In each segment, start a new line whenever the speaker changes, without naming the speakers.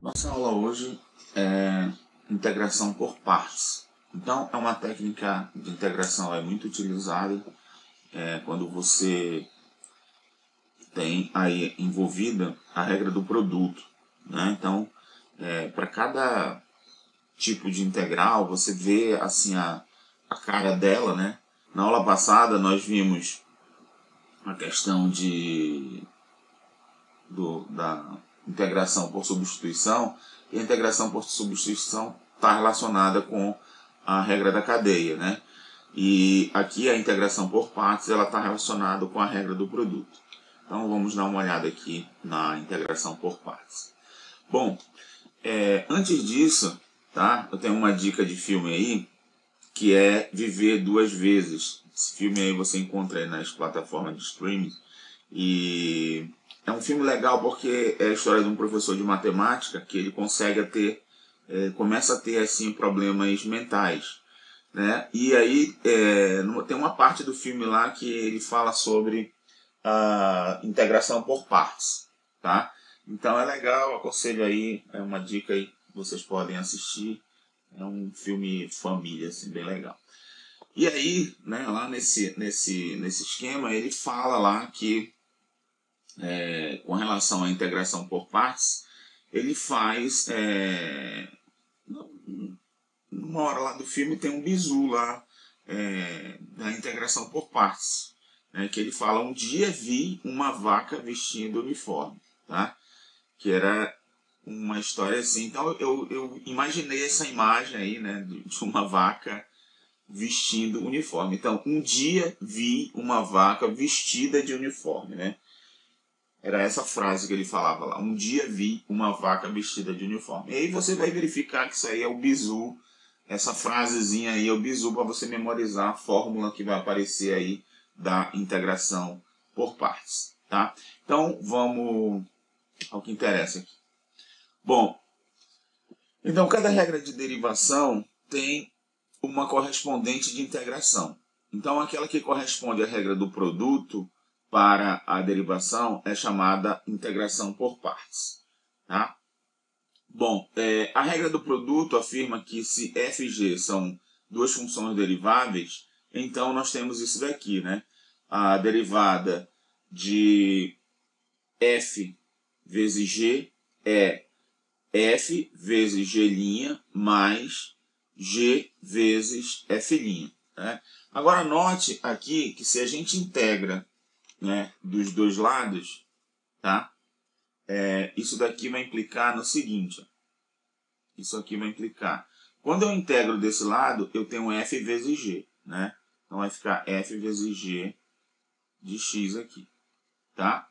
Nossa aula hoje é integração por partes. Então, é uma técnica de integração muito utilizada quando você tem aí envolvida a regra do produto, né? Então, para cada tipo de integral, você vê assim a cara dela, né? Na aula passada, nós vimos a questão da integração por substituição, e a integração por substituição está relacionada com a regra da cadeia, né? E aqui a integração por partes ela está relacionada com a regra do produto. Então vamos dar uma olhada aqui na integração por partes. Bom, antes disso, tá? Eu tenho uma dica de filme aí, que é Viver Duas Vezes. Esse filme aí você encontra aí nas plataformas de streaming. E é um filme legal porque é a história de um professor de matemática que ele começa a ter assim problemas mentais, né? E aí tem uma parte do filme lá que ele fala sobre a integração por partes, tá? Então é legal, aconselho aí, é uma dica aí que vocês podem assistir. É um filme família, assim, bem legal. E aí, né, lá nesse esquema, ele fala lá que com relação à integração por partes, ele faz numa hora lá do filme tem um bizu lá da integração por partes, né, que ele fala: um dia vi uma vaca vestindo uniforme, tá? Que era uma história assim. Então eu imaginei essa imagem aí, né, de uma vaca vestindo uniforme. Então, um dia vi uma vaca vestida de uniforme, né? Era essa frase que ele falava lá: um dia vi uma vaca vestida de uniforme. E aí você vai verificar que isso aí é o bizu, essa frasezinha aí é o bizu para você memorizar a fórmula que vai aparecer aí da integração por partes, tá? Então vamos ao que interessa aqui. Bom, então cada regra de derivação tem uma correspondente de integração. Então aquela que corresponde à regra do produto para a derivação é chamada integração por partes, tá? Bom, a regra do produto afirma que se f e g são duas funções deriváveis, então nós temos isso daqui, né? A derivada de f vezes g é f vezes g' mais g vezes f'. Né? Agora note aqui que se a gente integra, né, dos dois lados, tá? Isso daqui vai implicar no seguinte. Ó. Isso aqui vai implicar. Quando eu integro desse lado, eu tenho f vezes g. Né? Então vai ficar f vezes g de x aqui. Tá?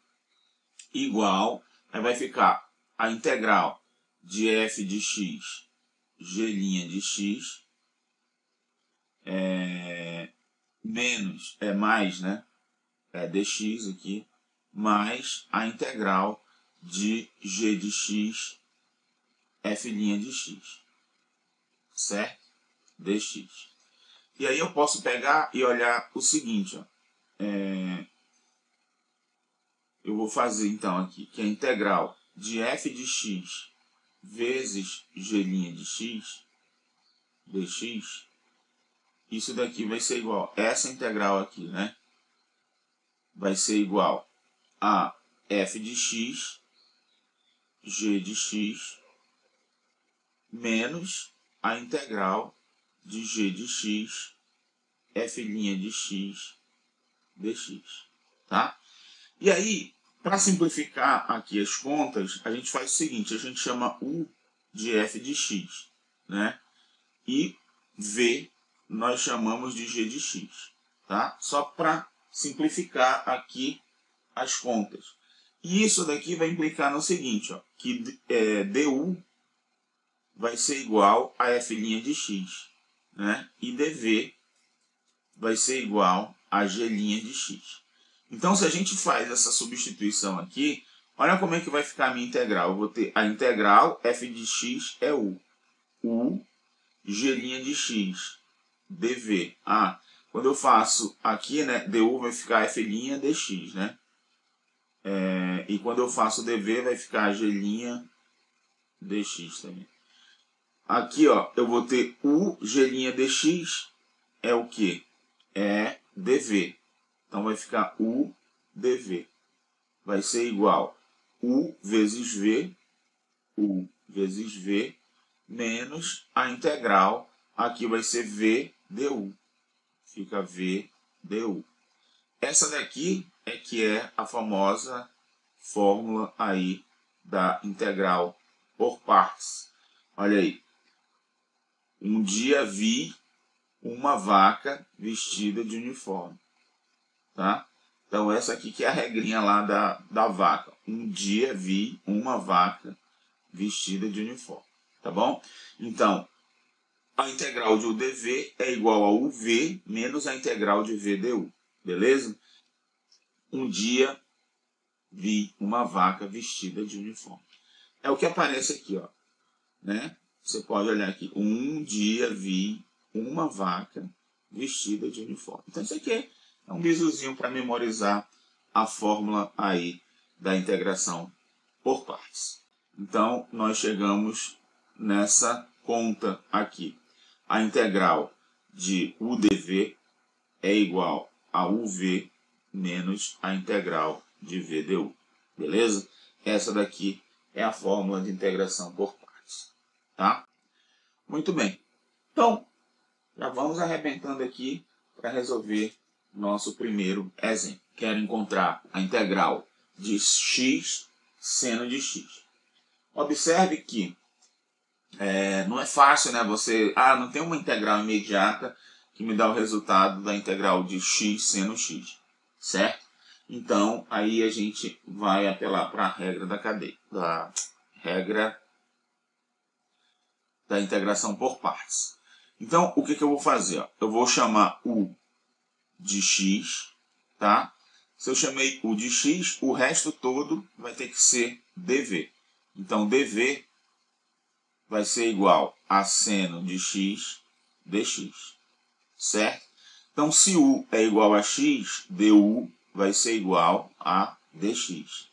Igual, aí vai ficar a integral de f de x, g' de x, menos, mais, né? Dx aqui, mais a integral de g de x, f' de x, certo? Dx. E aí eu posso pegar e olhar o seguinte, ó. Eu vou fazer então aqui, que é a integral de f de x vezes g' de x, dx, isso daqui vai ser igual, essa integral aqui, né? Vai ser igual a f de x, g de x, menos a integral de g de x, f' de x, dx. Tá? E aí, para simplificar aqui as contas, a gente faz o seguinte, a gente chama u de f de x, né? E v nós chamamos de g de x. Tá? Só para simplificar aqui as contas. E isso daqui vai implicar no seguinte, ó, que du vai ser igual a f' de x, né? E dv vai ser igual a g' de x. Então, se a gente faz essa substituição aqui, olha como é que vai ficar a minha integral. Eu vou ter a integral f de x é u g' de x, dv. Quando eu faço aqui, né, du vai ficar f' dx, né? E quando eu faço dv vai ficar g' dx também. Aqui, ó, eu vou ter u g' dx é o que? É dv. Então vai ficar u dv. Vai ser igual u vezes v menos a integral. Aqui vai ser v du. Fica v du. Essa daqui é que é a famosa fórmula aí da integral por partes. Olha aí. Um dia vi uma vaca vestida de uniforme. Tá? Então essa aqui que é a regrinha lá da vaca. Um dia vi uma vaca vestida de uniforme. Tá bom? Então, a integral de UDV é igual a UV menos a integral de VDU. Beleza? Um dia vi uma vaca vestida de uniforme. É o que aparece aqui, ó. Né? Você pode olhar aqui. Um dia vi uma vaca vestida de uniforme. Então isso aqui é um bisuzinho para memorizar a fórmula aí da integração por partes. Então nós chegamos nessa conta aqui. A integral de UDV é igual a UV menos a integral de VDU. Beleza? Essa daqui é a fórmula de integração por partes. Tá? Muito bem. Então, já vamos arrebentando aqui para resolver nosso primeiro exemplo. Quero encontrar a integral de x seno de x. Observe que não é fácil, né? Você, não tem uma integral imediata que me dá o resultado da integral de x seno x, certo? Então, aí a gente vai apelar para a regra da cadeia, da regra da integração por partes. Então, o que eu vou fazer? Ó? Eu vou chamar u de x, tá? Se eu chamei u de x, o resto todo vai ter que ser dv. Então, dv vai ser igual a seno de x dx, certo? Então, se u é igual a x, du vai ser igual a dx.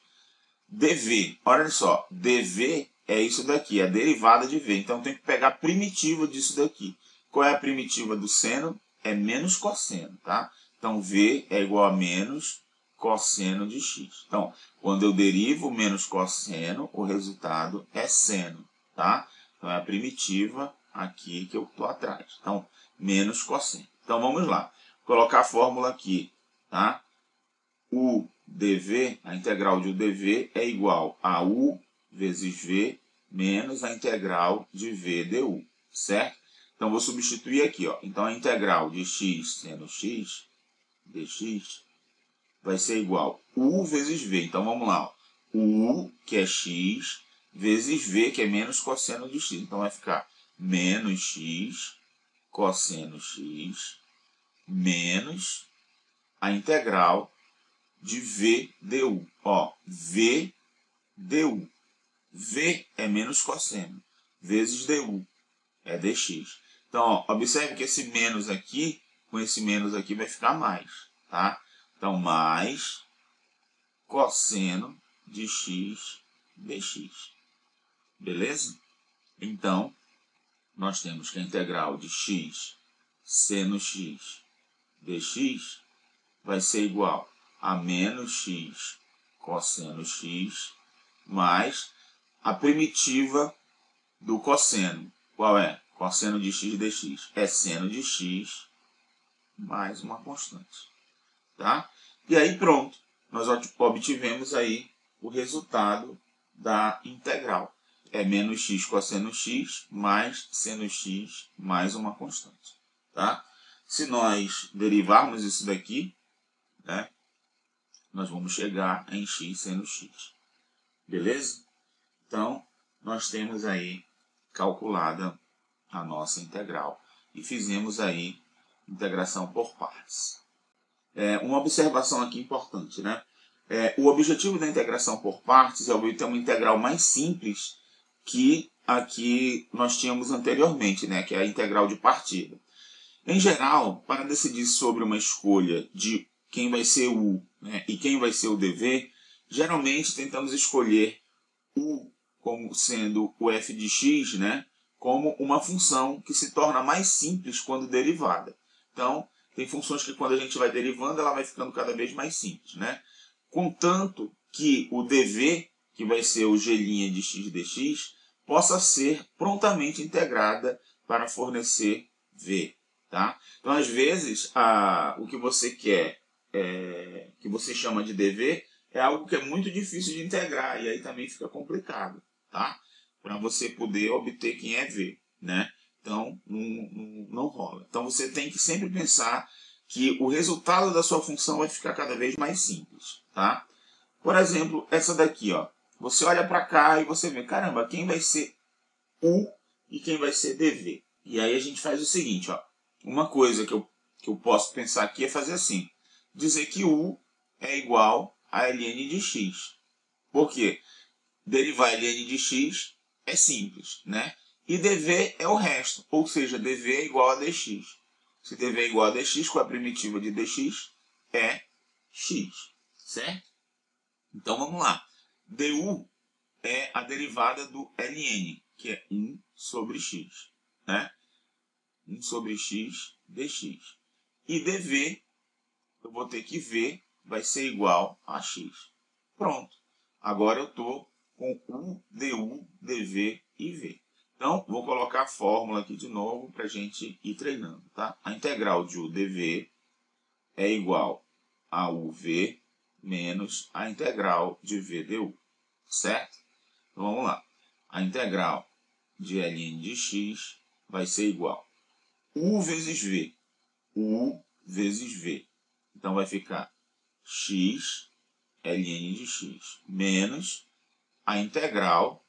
dv, olha só, dv é isso daqui, a derivada de v. Então, tem que pegar a primitiva disso daqui. Qual é a primitiva do seno? É menos cosseno, tá? Então, v é igual a menos cosseno de x. Então, quando eu derivo menos cosseno, o resultado é seno, tá? Então, é a primitiva aqui que eu estou atrás. Então, menos cosseno. Então, vamos lá. Vou colocar a fórmula aqui, tá? U dv, a integral de u dv é igual a u vezes v menos a integral de v du, certo? Então, vou substituir aqui, ó. Então, a integral de x seno x dx vai ser igual a u vezes v. Então, vamos lá, ó. U, que é x, vezes v, que é menos cosseno de x. Então, vai ficar menos x cosseno x menos a integral de v du. Ó, v du. V é menos cosseno, vezes du, é dx. Então, ó, observe que esse menos aqui, com esse menos aqui, vai ficar mais, tá? Então, mais cosseno de x dx. Beleza? Então, nós temos que a integral de x seno x dx vai ser igual a menos x cosseno x mais a primitiva do cosseno. Qual é? Cosseno de x dx. É seno de x mais uma constante. Tá? E aí pronto. Nós obtivemos aí o resultado da integral. É menos x cosseno x mais seno x mais uma constante. Tá? Se nós derivarmos isso daqui, né, nós vamos chegar em x seno x. Beleza? Então, nós temos aí calculada a nossa integral e fizemos aí integração por partes. Uma observação aqui importante, né? O objetivo da integração por partes é obter uma integral mais simples que a que nós tínhamos anteriormente, né? Que é a integral de partida. Em geral, para decidir sobre uma escolha de quem vai ser o U, né, e quem vai ser o dv, geralmente tentamos escolher o como sendo o f de x, né, como uma função que se torna mais simples quando derivada. Então, tem funções que quando a gente vai derivando, ela vai ficando cada vez mais simples, né? Contanto que o dv, que vai ser o g' de x dx, possa ser prontamente integrada para fornecer v. Tá? Então, às vezes, o que você quer, que você chama de dv, é algo que é muito difícil de integrar, e aí também fica complicado, tá? Para você poder obter quem é v, né? Então, não rola. Então, você tem que sempre pensar que o resultado da sua função vai ficar cada vez mais simples, tá? Por exemplo, essa daqui, ó. Você olha para cá e você vê, caramba, quem vai ser u e quem vai ser dv? E aí a gente faz o seguinte, ó. Uma coisa que eu posso pensar aqui é fazer assim. Dizer que u é igual a ln de x. Por quê? Derivar ln de x é simples, né? E dv é o resto, ou seja, dv é igual a dx. Se dv é igual a dx, com a primitiva de dx é x, certo? Então vamos lá. du é a derivada do ln, que é 1 sobre x, né? 1 sobre x dx. E dv, eu vou ter que v vai ser igual a x. Pronto. Agora eu estou com u, du, dv e v. Então, vou colocar a fórmula aqui de novo para a gente ir treinando, tá? A integral de u dv é igual a uv menos a integral de v du, certo? Então, vamos lá. A integral de ln de x vai ser igual a u vezes v. U vezes v. Então, vai ficar x ln de x menos a integral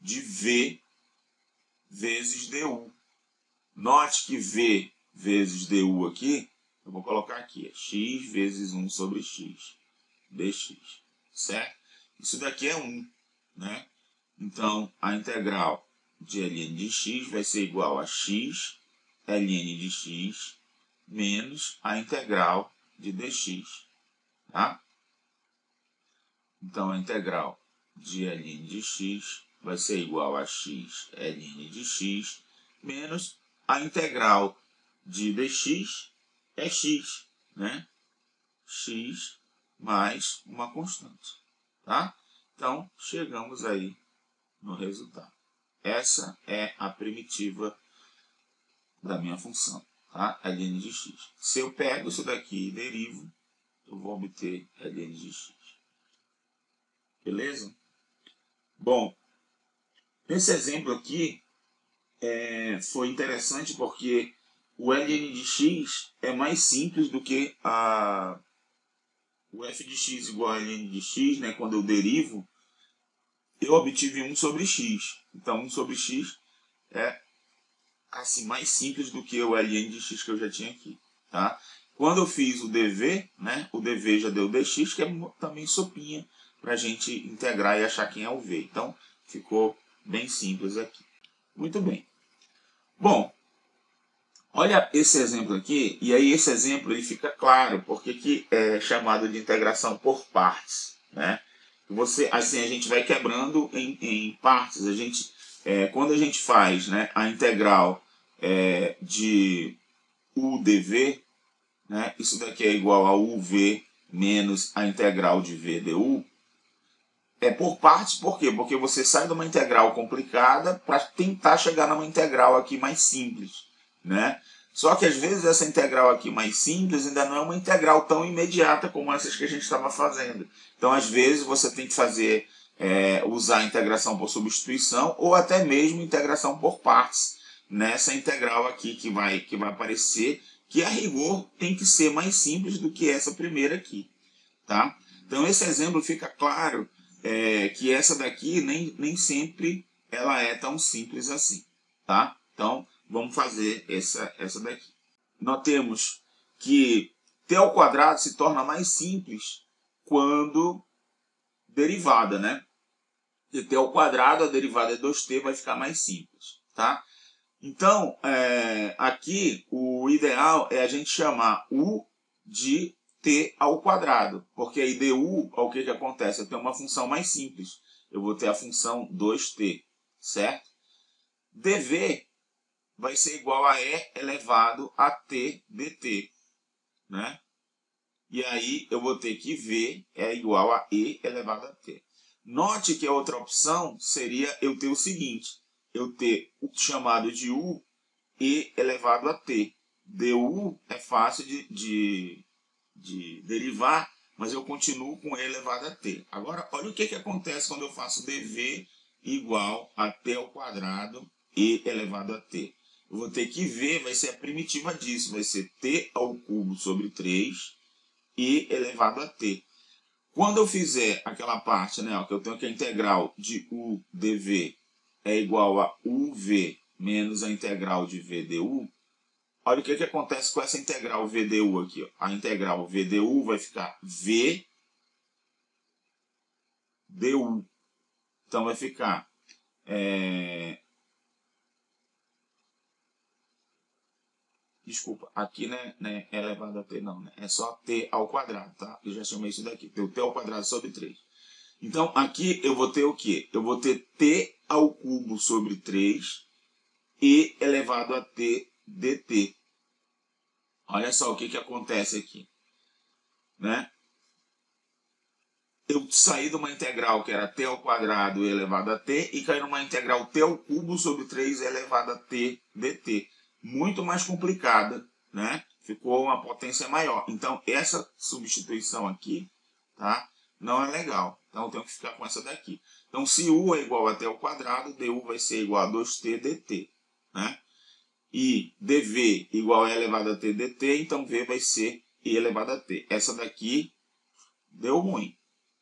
de v vezes du. Note que v vezes du aqui, eu vou colocar aqui, é x vezes 1 sobre x dx, certo? Isso daqui é 1, né? Então, a integral de ln de x vai ser igual a x ln de x menos a integral de dx, tá? Então, a integral de ln de x vai ser igual a x ln de x menos a integral de dx é x, né? X mais uma constante, tá? Então, chegamos aí no resultado. Essa é a primitiva da minha função, tá? ln de x. Se eu pego isso daqui e derivo, eu vou obter ln de x. Beleza? Bom, esse exemplo aqui foi interessante porque o ln de x é mais simples do que o f de x igual a ln de x, né? Quando eu derivo, eu obtive 1 sobre x. Então, 1 sobre x é assim, mais simples do que o ln de x que eu já tinha aqui, tá? Quando eu fiz o dv, né? O dv já deu dx, que é também sopinha para a gente integrar e achar quem é o v. Então, ficou bem simples aqui. Muito bem. Bom, olha esse exemplo aqui, e aí esse exemplo ele fica claro, porque aqui é chamado de integração por partes, né? Você, assim, a gente vai quebrando em partes. A gente, quando a gente faz, né, a integral de u dv, né, isso daqui é igual a uv menos a integral de v du. É por partes, por quê? Porque você sai de uma integral complicada para tentar chegar numa integral aqui mais simples, né? Só que às vezes essa integral aqui mais simples ainda não é uma integral tão imediata como essas que a gente estava fazendo. Então, às vezes, você tem que fazer, usar a integração por substituição ou até mesmo integração por partes nessa integral aqui que vai aparecer, que a rigor tem que ser mais simples do que essa primeira aqui, tá? Então, esse exemplo fica claro que essa daqui nem sempre ela é tão simples assim, tá? Então, vamos fazer essa daqui. Notemos que t ao quadrado se torna mais simples quando derivada, né? De t ao quadrado, a derivada é 2t, vai ficar mais simples, tá? Então, aqui o ideal é a gente chamar u de t ao quadrado, porque aí du, o que acontece? Eu tenho uma função mais simples. eu vou ter a função 2t, certo? dv vai ser igual a e elevado a t dt, né? E aí eu vou ter que v é igual a e elevado a t. Note que a outra opção seria eu ter o seguinte, eu ter o chamado de u e elevado a t. du é fácil de derivar, mas eu continuo com e elevado a t. Agora, olha o que acontece quando eu faço dv igual a t ao quadrado e elevado a t. Eu vou ter que v vai ser a primitiva disso, vai ser t ao cubo sobre 3 e elevado a t. Quando eu fizer aquela parte, né, ó, que eu tenho que a integral de u dv é igual a uv menos a integral de v du, olha o que acontece com essa integral v du aqui. Ó. A integral v du vai ficar v du. Então vai ficar desculpa, aqui né, é elevado a t não, né? É só t ao quadrado, tá? Eu já chamei isso daqui, tem o t ao quadrado sobre 3. Então, aqui eu vou ter o quê? Eu vou ter t ao cubo sobre 3 e elevado a t dt. Olha só o que acontece aqui, né? Eu saí de uma integral que era t ao quadrado elevado a t e caí numa integral t ao cubo sobre 3 elevado a t dt. Muito mais complicada, né? Ficou uma potência maior. Então, essa substituição aqui, tá? Não é legal. Então, eu tenho que ficar com essa daqui. Então, se u é igual a t ao quadrado, du vai ser igual a 2t dt, né? E dv igual a e elevado a t dt, então v vai ser e elevado a t. Essa daqui deu ruim.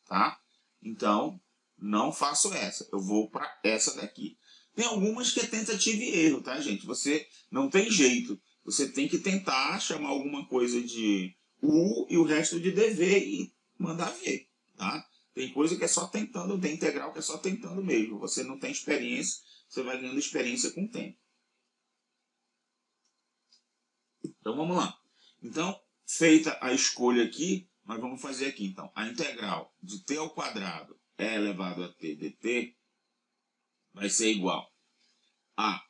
Tá? Então, não faço essa. Eu vou para essa daqui. Tem algumas que é tentativa e erro, tá, gente? Você não tem jeito. Você tem que tentar chamar alguma coisa de u e o resto de dv e mandar ver, tá? Tem coisa que é só tentando, tem integral que é só tentando mesmo. Você não tem experiência, você vai ganhando experiência com o tempo. Então, vamos lá. Então, feita a escolha aqui, nós vamos fazer aqui, então, a integral de t ao quadrado e elevado a t dt vai ser igual a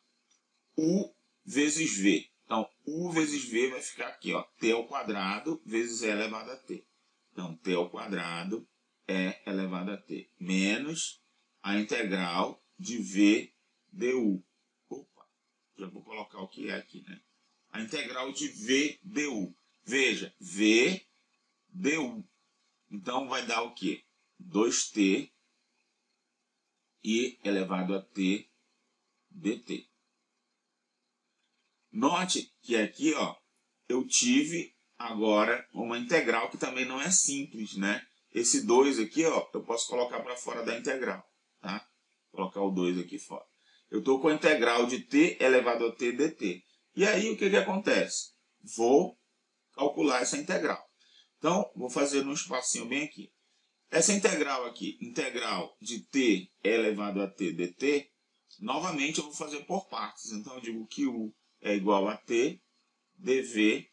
u vezes v. Então, u vezes v vai ficar aqui, ó, t ao quadrado vezes e elevado a t. Então, t ao quadrado e elevado a t menos a integral de v du. Opa, já vou colocar o que é aqui, né? A integral de v du. Veja, v du. Então, vai dar o quê? 2t e elevado a t dt. Note que aqui, ó, eu tive agora uma integral que também não é simples, né? Esse 2 aqui, ó, eu posso colocar para fora da integral, tá? Vou colocar o 2 aqui fora. Eu estou com a integral de t elevado a t dt. E aí, o que acontece? Vou calcular essa integral. Então, vou fazer num espacinho bem aqui. Essa integral aqui, integral de t elevado a t dt, novamente eu vou fazer por partes. Então, eu digo que u é igual a t, dv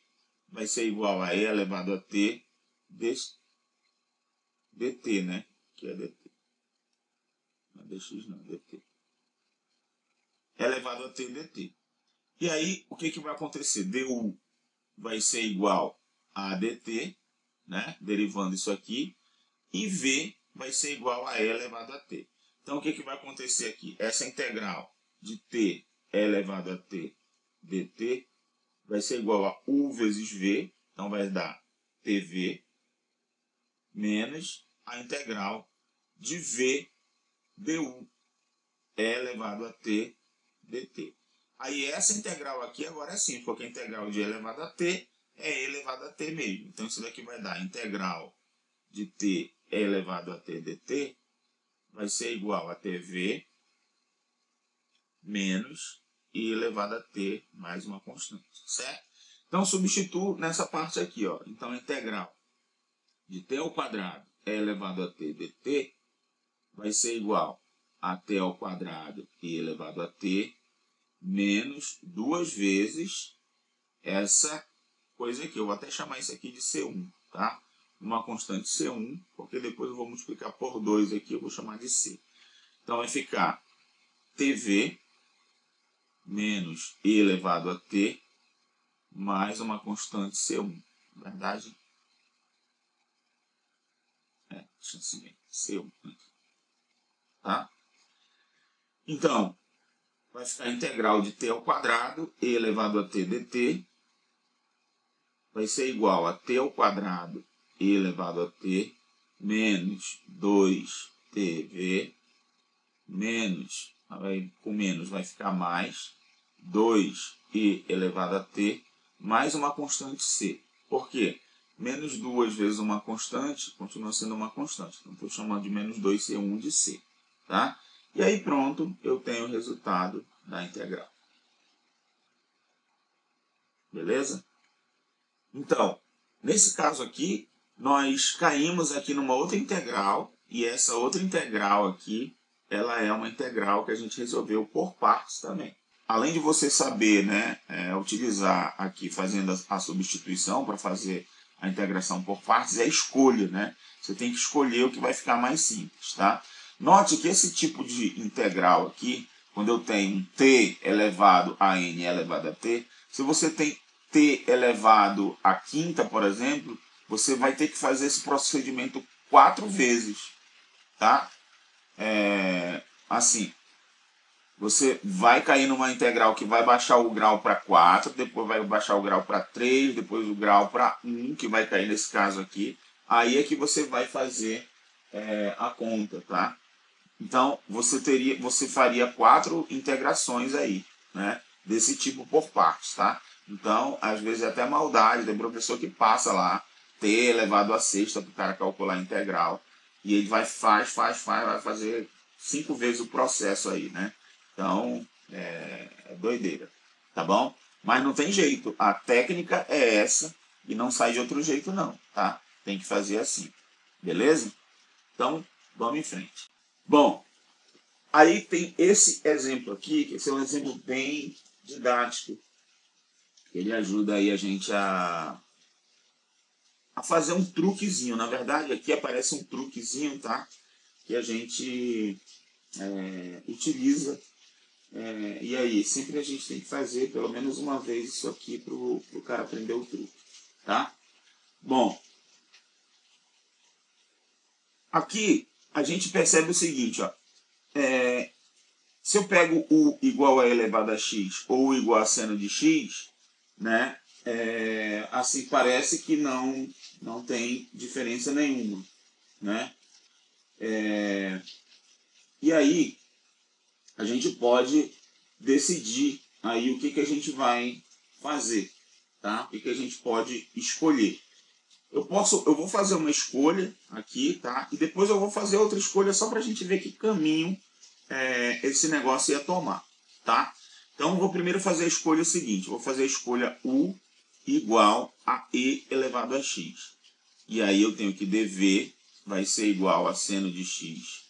vai ser igual a e elevado a t dt, né? Que é dt. Não é dx não, dt. Elevado a t dt. E aí, o que vai acontecer? Du vai ser igual a dt, né? Derivando isso aqui. E v vai ser igual a e elevado a t. Então, o que vai acontecer aqui? Essa integral de t elevado a t dt vai ser igual a u vezes v, então vai dar tv, menos a integral de v du e elevado a t dt. Aí essa integral aqui agora é simples, porque a integral de e elevado a t é e elevado a t mesmo. Então, isso daqui vai dar a integral de t elevado a t dt vai ser igual a tv menos e elevado a t mais uma constante, certo? Então, substituo nessa parte aqui, ó. Então, a integral de t ao quadrado e elevado a t dt vai ser igual a t ao quadrado e elevado a t menos duas vezes essa coisa aqui. Eu vou até chamar isso aqui de C1, tá? Uma constante C1, porque depois eu vou multiplicar por 2 aqui, eu vou chamar de C. Então vai ficar TV menos e elevado a t mais uma constante C1. Verdade? Deixa eu assim, C1. Tá? Então, vai ficar a integral de t ao quadrado, e elevado a t dt, vai ser igual a t ao quadrado, e elevado a t, menos 2tv, menos, com menos vai ficar mais, 2e elevado a t, mais uma constante c. Por quê? Menos 2 vezes uma constante, continua sendo uma constante. Então, estou chamando de menos 2c1 de c. Tá? E aí, pronto, eu tenho o resultado da integral. Beleza? Então, nesse caso aqui, nós caímos aqui numa outra integral, e essa outra integral aqui, ela é uma integral que a gente resolveu por partes também. Além de você saber, né, utilizar aqui, fazendo a substituição para fazer a integração por partes, é a escolha, né? Você tem que escolher o que vai ficar mais simples, tá? Note que esse tipo de integral aqui, quando eu tenho t elevado a n elevado a t, se você tem t elevado à quinta, por exemplo, você vai ter que fazer esse procedimento 4 vezes, tá? Assim, você vai cair numa integral que vai baixar o grau para 4, depois vai baixar o grau para 3, depois o grau para 1, que vai cair nesse caso aqui. Aí é que você vai fazer a conta, tá? Então, você faria 4 integrações aí, né? Desse tipo por partes, tá? Então, às vezes é até maldade, tem professor que passa lá, t elevado a sexta para o cara calcular a integral. E ele vai vai fazer 5 vezes o processo aí, né? Então, é doideira, tá bom? Mas não tem jeito, a técnica é essa e não sai de outro jeito não, tá? Tem que fazer assim, beleza? Então, vamos em frente. Bom, aí tem esse exemplo aqui, que esse é um exemplo bem didático. Ele ajuda aí a gente a fazer um truquezinho. Na verdade, aqui aparece um truquezinho, tá? Que a gente utiliza. E aí, sempre a gente tem que fazer pelo menos uma vez isso aqui para o cara aprender o truque, tá? Bom, aqui a gente percebe o seguinte, ó. Se eu pego u igual a elevado a x ou u igual a seno de x, né, assim parece que não tem diferença nenhuma, né? E aí a gente pode decidir aí o que a gente vai fazer, tá? O que a gente pode escolher. Eu vou fazer uma escolha aqui, tá? E depois eu vou fazer outra escolha só para a gente ver que caminho esse negócio ia tomar, tá? Então, eu vou primeiro fazer a escolha seguinte. Eu vou fazer a escolha u igual a e elevado a x. E aí eu tenho que dv vai ser igual a seno de x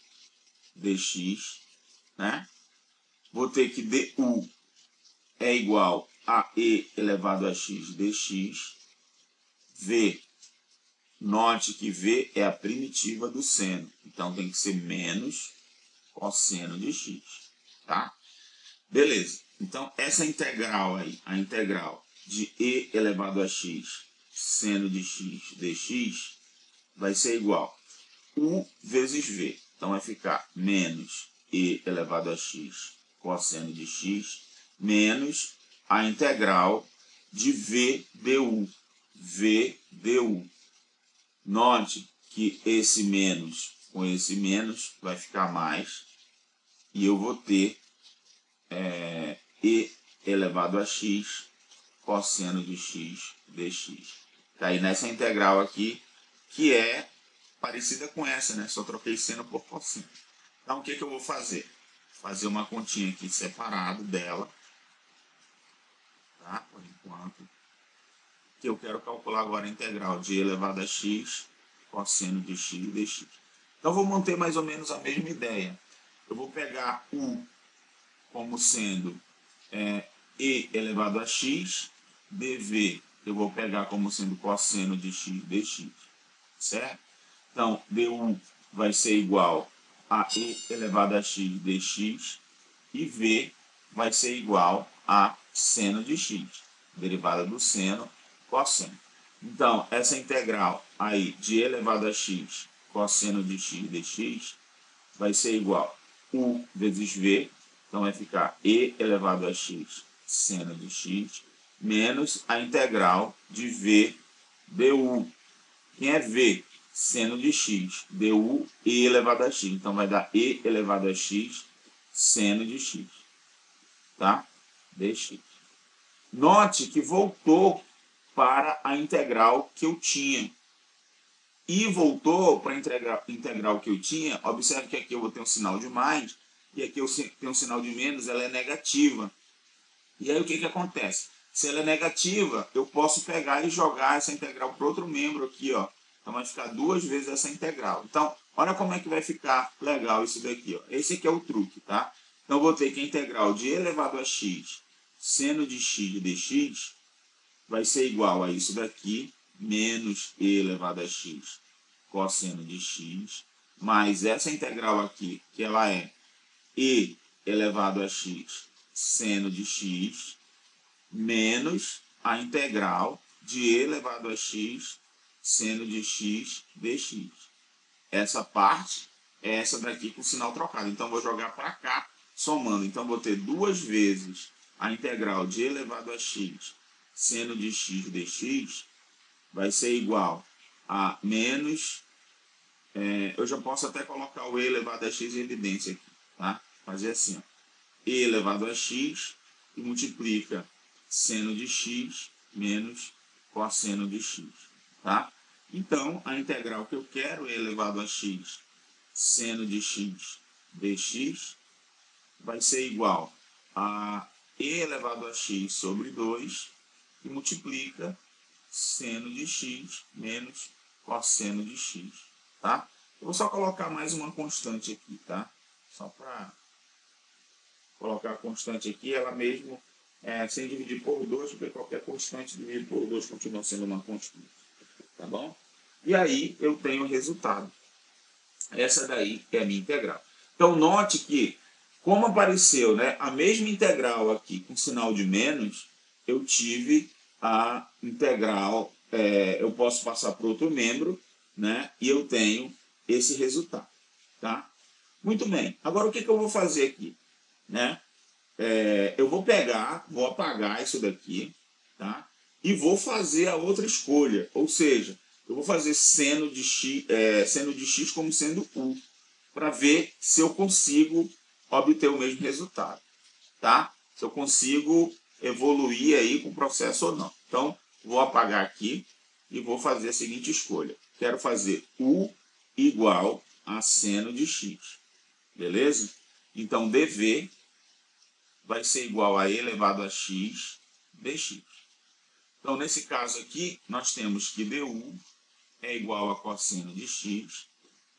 dx, né? Vou ter que du é igual a e elevado a x dx. V, note que v é a primitiva do seno. Então, tem que ser menos cosseno de x, tá? Beleza. Então, essa integral aí, a integral de e elevado a x seno de x dx, vai ser igual a u vezes v. Então, vai ficar menos e elevado a x cosseno de x menos a integral de v du. V du. Note que esse menos com esse menos vai ficar mais. E eu vou ter e elevado a x cosseno de x dx. Tá aí nessa integral aqui, que é parecida com essa, né? Só troquei seno por cosseno. Então, o que eu vou fazer? Fazer uma continha aqui separado dela, tá? Por enquanto. Que eu quero calcular agora a integral de e elevado a x cosseno de x dx. Então, vou manter mais ou menos a mesma ideia. Eu vou pegar u como sendo e elevado a x, dv eu vou pegar como sendo cosseno de x dx, certo? Então, du vai ser igual a e elevado a x dx, e v vai ser igual a seno de x, derivada do seno, cosseno. Então, essa integral aí de e elevado a x cosseno de x dx vai ser igual a u vezes v, então vai ficar e elevado a x seno de x, menos a integral de v du. Quem é v? Seno de x, du e elevado a x. Então vai dar e elevado a x seno de x, tá? Dx. Note que voltou para a integral que eu tinha. E voltou para a integral que eu tinha. Observe que aqui eu vou ter um sinal de mais e aqui eu tenho um sinal de menos, ela é negativa. E aí o que acontece? Se ela é negativa, eu posso pegar e jogar essa integral para outro membro aqui, ó. Então vai ficar duas vezes essa integral. Então, olha como é que vai ficar legal isso daqui, ó. Esse aqui é o truque, tá? Então eu vou ter que a integral de e elevado a x seno de x dx vai ser igual a isso daqui, menos e elevado a x cosseno de x, mais essa integral aqui, que ela é e elevado a x seno de x, menos a integral de e elevado a x seno de x dx. Essa parte é essa daqui com o sinal trocado. Então, vou jogar para cá, somando. Então, vou ter duas vezes a integral de e elevado a x seno de x dx vai ser igual a menos... eu já posso até colocar o e elevado a x em evidência aqui, tá? Fazer assim, ó. E elevado a x e multiplica seno de x menos cosseno de x, tá? Então, a integral que eu quero, e elevado a x seno de x dx, vai ser igual a e elevado a x sobre 2 e multiplica seno de x menos cosseno de x, tá? Eu vou só colocar mais uma constante aqui, tá? Só para colocar a constante aqui, ela mesmo sem dividir por 2, porque qualquer constante dividido por 2 continua sendo uma constante, tá bom? E aí eu tenho o resultado. Essa daí é a minha integral. Então note que, como apareceu, né, a mesma integral aqui com sinal de menos, eu tive a integral, eu posso passar para outro membro, né, e eu tenho esse resultado, tá? Muito bem. Agora o que eu vou fazer aqui, né? Eu vou pegar, vou apagar isso daqui, tá? E vou fazer a outra escolha, ou seja, eu vou fazer seno de x como sendo u, para ver se eu consigo obter o mesmo resultado, tá? Se eu consigo evoluir aí com o processo ou não. Então, vou apagar aqui e vou fazer a seguinte escolha. Quero fazer u igual a seno de x, beleza? Então, dv vai ser igual a e elevado a x dx. Então, nesse caso aqui, nós temos que du é igual a cosseno de x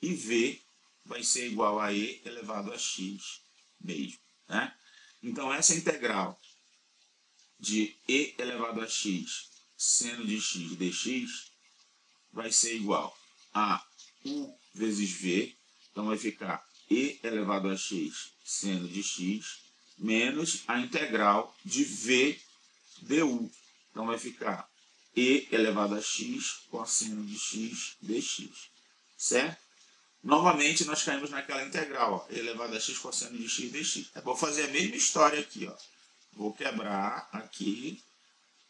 e v vai ser igual a e elevado a x mesmo, né? Então, essa integral de e elevado a x seno de x dx vai ser igual a u vezes v. Então, vai ficar e elevado a x seno de x menos a integral de v du. Então, vai ficar e elevado a x cosseno de x dx, certo? Novamente, nós caímos naquela integral, ó, e elevado a x cosseno de x dx. Eu vou fazer a mesma história aqui, ó. Vou quebrar aqui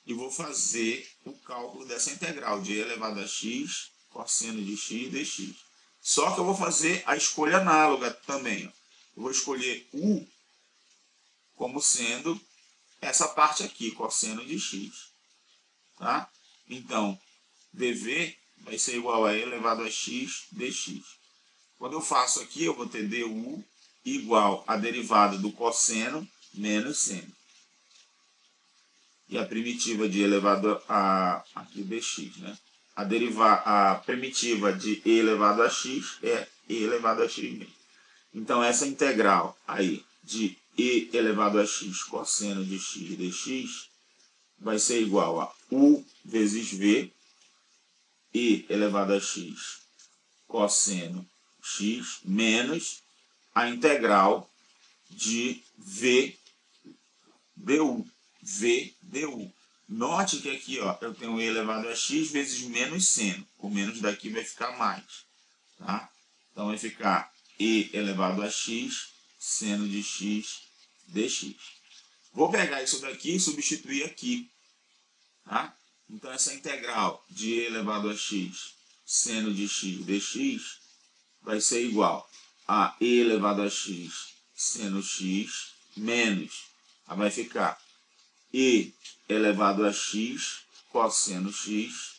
e vou fazer o cálculo dessa integral de e elevado a x cosseno de x dx. Só que eu vou fazer a escolha análoga também, ó. Eu vou escolher u como sendo essa parte aqui, cosseno de x, tá? Então, dv vai ser igual a e elevado a x dx. Quando eu faço aqui, eu vou ter du igual a derivada do cosseno menos seno. E a primitiva de elevado a aqui dx, né? A primitiva de e elevado a x é e elevado a x mesmo. Então, essa integral aí de e elevado a x cosseno de x dx vai ser igual a u vezes v, e elevado a x cosseno x, menos a integral de v du. Note que aqui, ó, eu tenho e elevado a x vezes menos seno. O menos daqui vai ficar mais. Tá? Então vai ficar e elevado a x seno de x dx. Vou pegar isso daqui e substituir aqui. Tá? Então essa integral de e elevado a x seno de x dx vai ser igual a e elevado a x seno x menos, vai ficar e elevado a x cosseno x,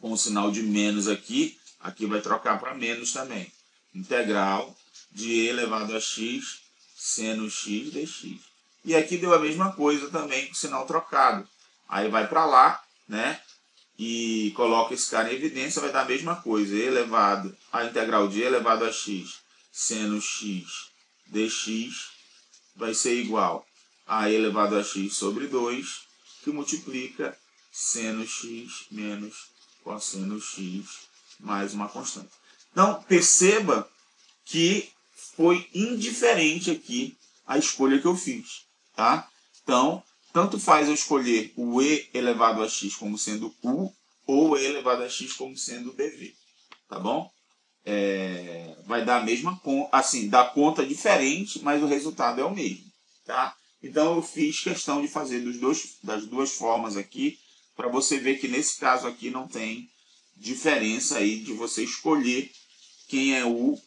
com o sinal de menos aqui, aqui vai trocar para menos também. Integral de e elevado a x seno x dx. E aqui deu a mesma coisa também com o sinal trocado. Aí vai para lá, né? E coloca esse cara em evidência, vai dar a mesma coisa. E elevado, a integral de e elevado a x seno x dx vai ser igual a e elevado a x sobre 2, que multiplica seno x menos cosseno x mais uma constante. Então, perceba que foi indiferente aqui a escolha que eu fiz. Tá? Então, tanto faz eu escolher o e elevado a x como sendo u, ou o e elevado a x como sendo dv. Tá bom? Vai dar a mesma conta, assim, dá conta diferente, mas o resultado é o mesmo. Tá? Então eu fiz questão de fazer das duas formas aqui, para você ver que nesse caso aqui não tem diferença aí de você escolher quem é u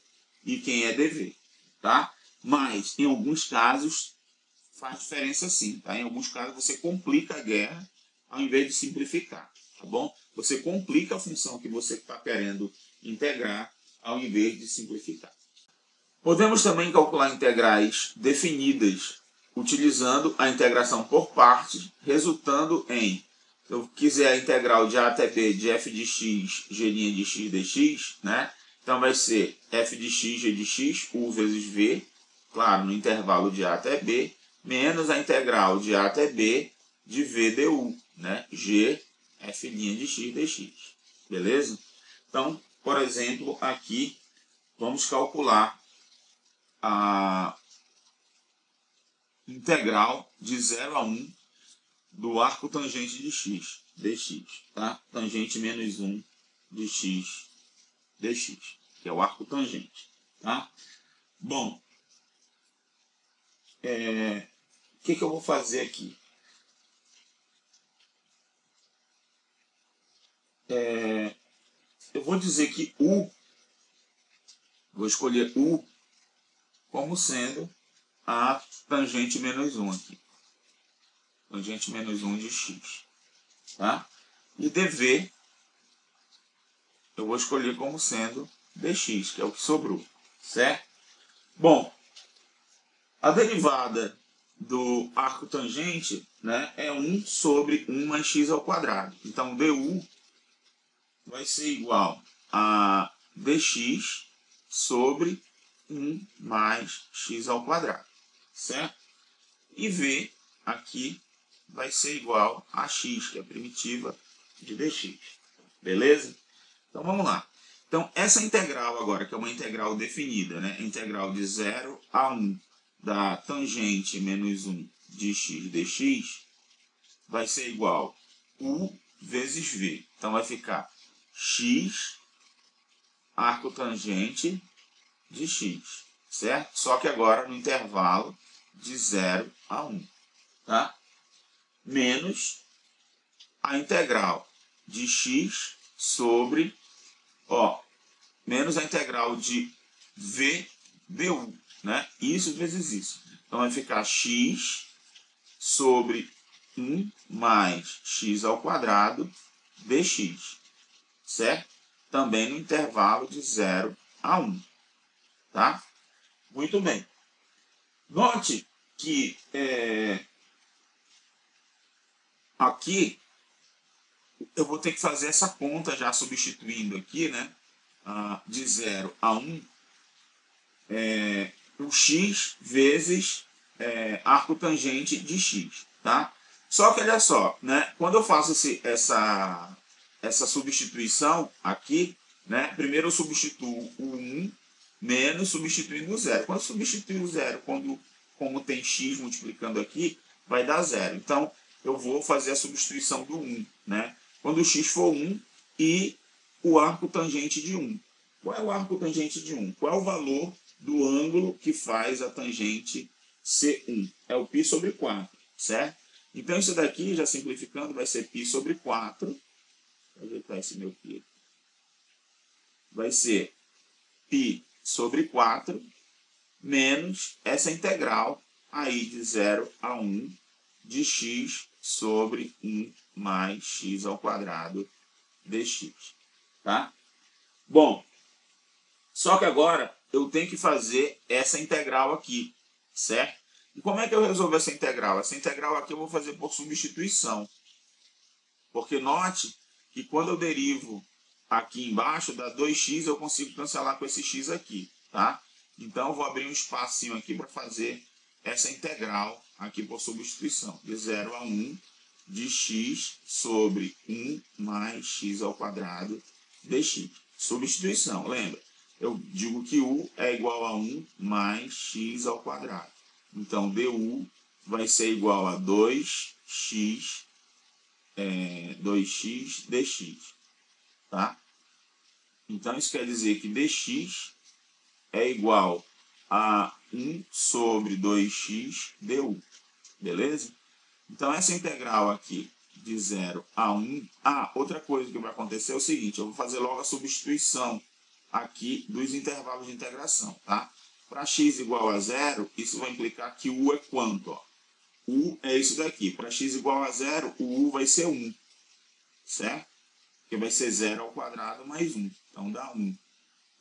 e quem é dv. Tá? Mas em alguns casos faz diferença sim. Tá? Em alguns casos você complica a guerra ao invés de simplificar. Tá bom? Você complica a função que você está querendo integrar ao invés de simplificar. Podemos também calcular integrais definidas utilizando a integração por partes, resultando em, se eu quiser a integral de a até b de f de x, g' de x dx, né? Então vai ser f de x, g de x, u vezes v, claro, no intervalo de a até b, menos a integral de a até b de v du, né? G, f' de x dx. Beleza? Então, por exemplo, aqui vamos calcular a integral de 0 a 1 do arco tangente de x, dx. Tá? Tangente menos 1 de x, dx, que é o arco tangente. Tá? Bom, o que eu vou fazer aqui? Eu vou dizer que u, vou escolher u como sendo a tangente menos 1 aqui. Tangente menos 1 de x. Tá? E dv, eu vou escolher como sendo dx, que é o que sobrou. Certo? Bom, a derivada do arco tangente, né, é 1 sobre 1 mais x ao quadrado. Então, du vai ser igual a dx sobre 1 mais x ao quadrado. Certo? E v aqui vai ser igual a x, que é a primitiva de dx. Beleza? Então, vamos lá. Então, essa integral agora, que é uma integral definida, né? Integral de 0 a 1 da tangente menos 1 de x dx, vai ser igual a u vezes v. Então, vai ficar x arco tangente de x, certo? Só que agora no intervalo de 0 a 1, tá? Menos a integral de x sobre, menos a integral de v du, né? Isso vezes isso. Então vai ficar x sobre 1 mais x ao quadrado dx, certo? Também no intervalo de 0 a 1, tá? Muito bem. Note que aqui eu vou ter que fazer essa conta já substituindo aqui, né? De 0 a 1, o x vezes arco tangente de x, tá? Só que olha só, né? Quando eu faço essa substituição aqui, né? Primeiro eu substituo o 1 menos substituindo o zero. Quando substituir o zero, como tem x multiplicando aqui, vai dar zero. Então, eu vou fazer a substituição do 1, né? Quando o x for 1 e o arco tangente de 1. Qual é o arco tangente de 1? Qual é o valor do ângulo que faz a tangente C1? É o π sobre 4, certo? Então, isso daqui, já simplificando, vai ser π sobre 4. Vou ajeitar esse meu π. Vai ser π sobre 4 menos essa integral aí de 0 a 1 de x sobre 1 mais x ao quadrado dx. Tá? Bom, só que agora eu tenho que fazer essa integral aqui, certo? E como é que eu resolvo essa integral? Essa integral aqui eu vou fazer por substituição. Porque note que quando eu derivo aqui embaixo, dá 2x, eu consigo cancelar com esse x aqui, tá? Então, eu vou abrir um espacinho aqui para fazer essa integral aqui por substituição. De 0 a 1 de x sobre 1 mais x ao quadrado dx. Substituição, lembra? Eu digo que u é igual a 1 mais x ao quadrado. Então, du vai ser igual a 2x dx. Tá? Então, isso quer dizer que dx é igual a 1 sobre 2x du. Beleza? Então, essa integral aqui de 0 a 1... outra coisa que vai acontecer é o seguinte, eu vou fazer logo a substituição aqui dos intervalos de integração. Tá? Para x igual a 0, isso vai implicar que u é quanto? Ó? U é isso daqui. Para x igual a 0, o u vai ser 1. Certo? Que vai ser 0 ao quadrado mais 1. Então, dá 1.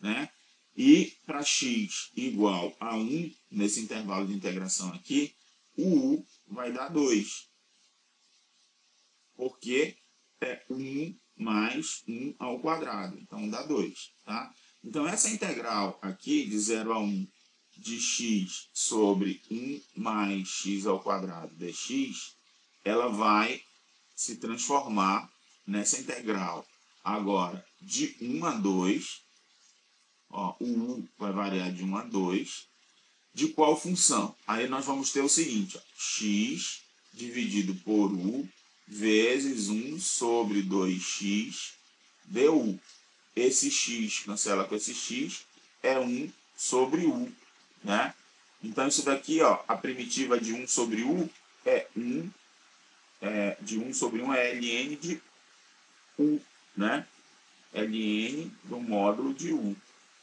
Né? E para x igual a 1, nesse intervalo de integração aqui, o u vai dar 2. Porque é 1 mais 1 ao quadrado. Então, dá 2. Tá? Então, essa integral aqui, de 0 a 1, de x sobre 1 mais x ao quadrado dx, ela vai se transformar nessa integral agora de 1 a 2, ó, o u vai variar de 1 a 2, de qual função? Aí nós vamos ter o seguinte, ó, x dividido por u vezes 1 sobre 2x du. Esse x cancela com esse x, é 1 sobre u. Né? Então isso daqui, ó, a primitiva de 1 sobre u é 1, de 1 sobre 1 é ln de u, né? ln do módulo de u,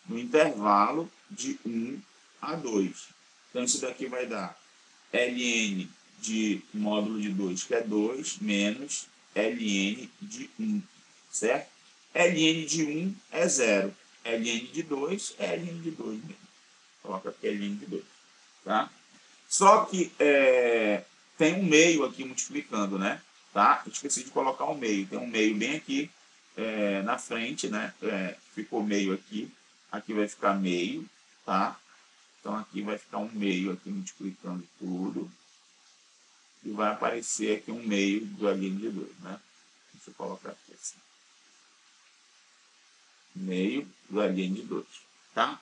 no intervalo de 1 a 2. Então, isso daqui vai dar ln de módulo de 2, que é 2, menos ln de 1, certo? ln de 1 é 0, ln de 2 é ln de 2 mesmo. Coloca aqui ln de 2, tá? Só que tem um meio aqui multiplicando, né? Tá? Esqueci de colocar um meio. Tem um meio bem aqui na frente, né? Ficou meio aqui. Aqui vai ficar meio, tá? Então aqui vai ficar um meio aqui multiplicando tudo. E vai aparecer aqui um meio do ln de 2, né? Deixa eu colocar aqui assim. Meio do ln de 2, tá?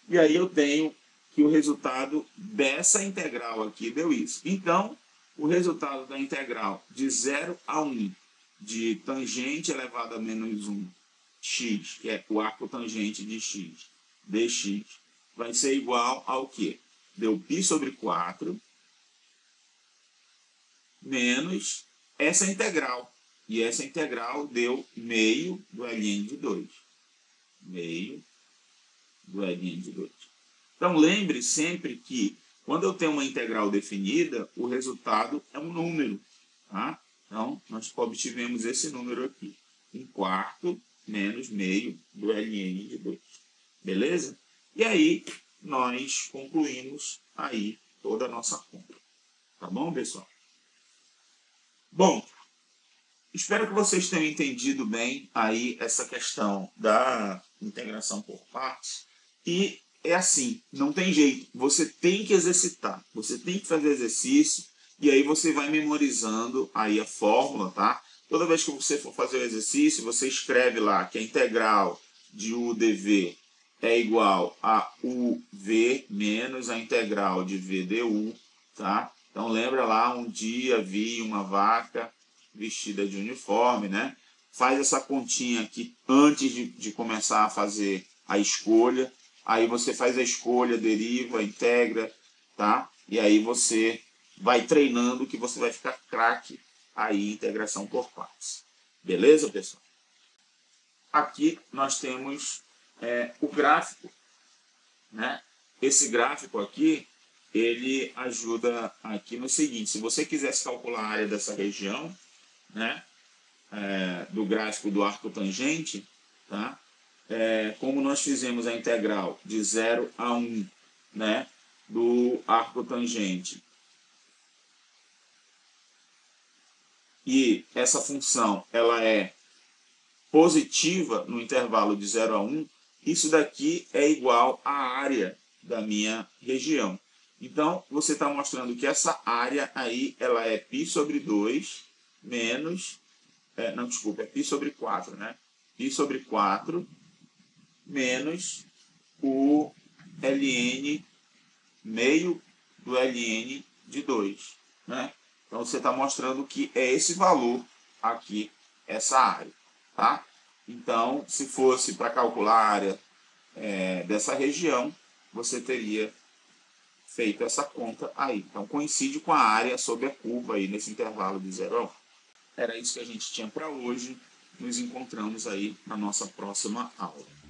E aí eu tenho que o resultado dessa integral aqui deu isso. Então, o resultado da integral de 0 a 1 de tangente elevado a menos 1 x, que é o arco tangente de x, dx, vai ser igual ao quê? Deu π sobre 4 menos essa integral. E essa integral deu meio do ln de 2. Meio do ln de 2. Então, lembre sempre que, quando eu tenho uma integral definida, o resultado é um número. Tá? Então, nós obtivemos esse número aqui. 1/4 menos meio do ln de 2. Beleza? E aí, nós concluímos aí toda a nossa conta. Tá bom, pessoal? Bom, espero que vocês tenham entendido bem aí essa questão da integração por partes. E é assim, não tem jeito. Você tem que exercitar, você tem que fazer exercício e aí você vai memorizando aí a fórmula, tá? Toda vez que você for fazer o exercício, você escreve lá que a integral de u dv é igual a UV menos a integral de V du, tá? Então lembra lá, um dia vi uma vaca vestida de uniforme, né? Faz essa continha aqui antes de começar a fazer a escolha. Aí você faz a escolha, deriva, integra, tá? E aí você vai treinando que você vai ficar craque aí em integração por partes. Beleza, pessoal? Aqui nós temos o gráfico, né? Esse gráfico aqui, ele ajuda aqui no seguinte: se você quisesse calcular a área dessa região, né, do gráfico do arco tangente, tá? Como nós fizemos a integral de 0 a 1, né, do arco tangente, e essa função ela é positiva no intervalo de 0 a 1, isso daqui é igual à área da minha região. Então, você está mostrando que essa área aí, ela é π sobre 2 menos... não, desculpa, é π sobre 4, né? Π sobre 4 menos o ln, meio do ln de 2, né? Então, você está mostrando que é esse valor aqui, essa área, tá? Então, se fosse para calcular a área dessa região, você teria feito essa conta aí. Então, coincide com a área sobre a curva aí nesse intervalo de 0 a 1. Era isso que a gente tinha para hoje. Nos encontramos aí na nossa próxima aula.